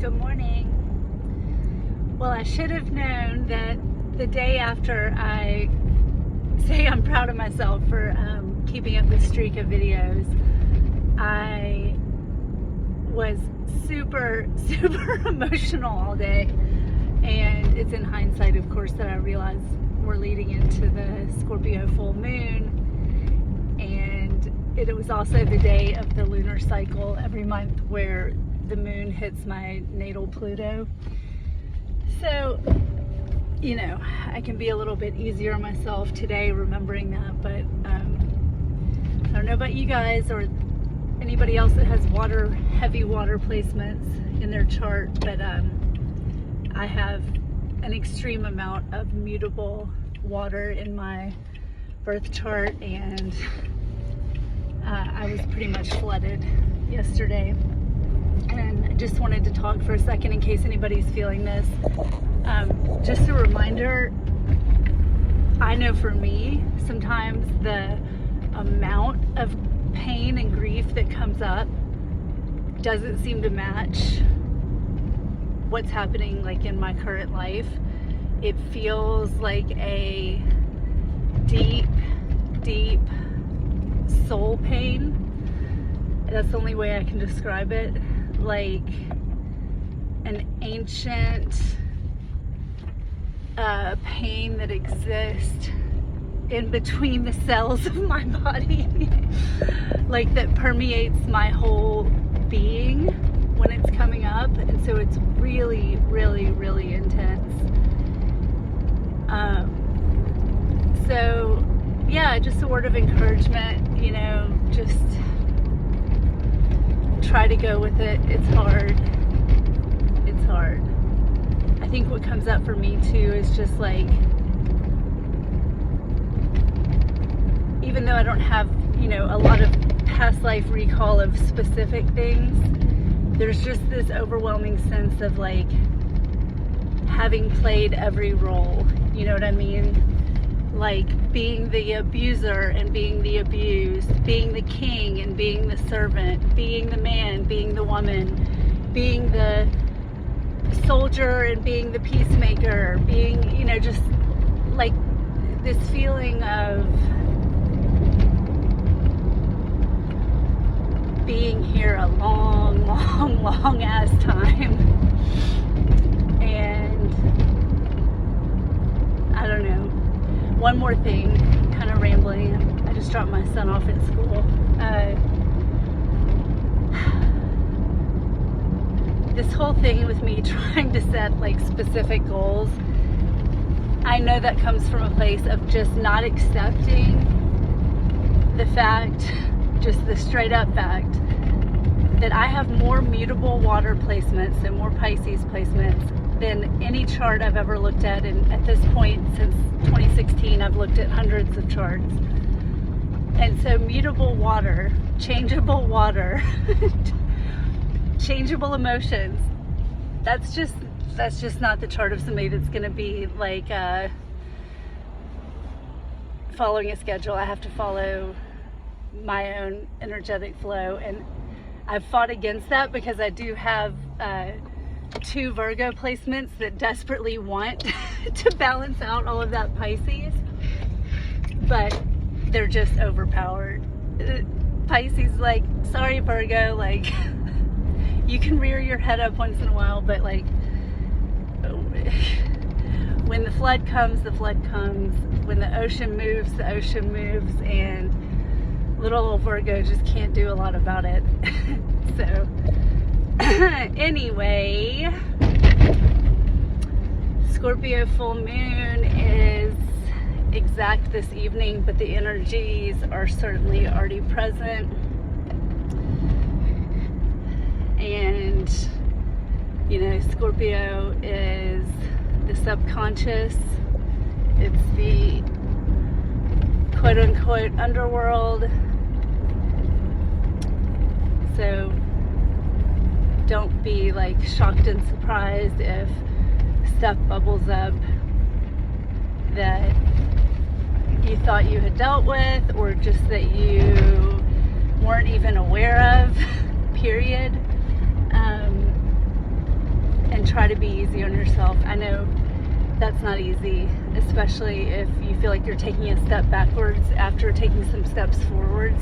Good morning. Well, I should have known that the day after I say I'm proud of myself for keeping up the streak of videos, I was super emotional all day. And it's in hindsight, of course, that I realize we're leading into the Scorpio full moon. And it was also the day of the lunar cycle every month where the moon hits my natal Pluto. So, you know, I can be a little bit easier on myself today remembering that, but I don't know about you guys or anybody else that has heavy water placements in their chart, but I have an extreme amount of mutable water in my birth chart, and I was pretty much flooded yesterday. And I just wanted to talk for a second in case anybody's feeling this. Just a reminder, I know for me, sometimes the amount of pain and grief that comes up doesn't seem to match what's happening like in my current life. It feels like a deep soul pain. That's the only way I can describe it. Like an ancient pain that exists in between the cells of my body, like that permeates my whole being when it's coming up, and so it's really intense. So yeah, just a word of encouragement, you know, just try to go with it. It's hard. I think what comes up for me too is just like, even though I don't have, you know, a lot of past life recall of specific things, there's just this overwhelming sense of like having played every role, you know what I mean? Like being the abuser and being the abused, being the king and being the servant, being the man, being the woman, being the soldier and being the peacemaker, being, you know, just like this feeling of being here a long ass time. And I don't know. One more thing, kind of rambling. I just dropped my son off at school. This whole thing with me trying to set like specific goals, I know that comes from a place of just not accepting the fact, just the straight up fact, that I have more mutable water placements and more Pisces placements than any chart I've ever looked at. And at this point, since 2016, I've looked at hundreds of charts. And so mutable water, changeable water, changeable emotions, that's just not the chart of somebody that's going to be like following a schedule. I have to follow my own energetic flow, and I've fought against that because I do have 2 Virgo placements that desperately want to balance out all of that Pisces, but they're just overpowered. Pisces, like, sorry Virgo, like you can rear your head up once in a while, but like when the flood comes, the flood comes. When the ocean moves, the ocean moves, and little old Virgo just can't do a lot about it. So anyway, Scorpio full moon is exact this evening, but the energies are certainly already present. And, you know, Scorpio is the subconscious. It's the quote unquote underworld. So don't be like shocked and surprised if stuff bubbles up that you thought you had dealt with, or just that you weren't even aware of, period. try to be easy on yourself. I know that's not easy, especially if you feel like you're taking a step backwards after taking some steps forwards.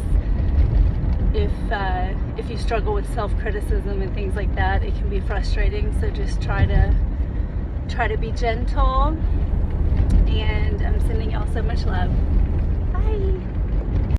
If you struggle with self-criticism and things like that, it can be frustrating. So just try to be gentle, and I'm sending y'all so much love. Bye.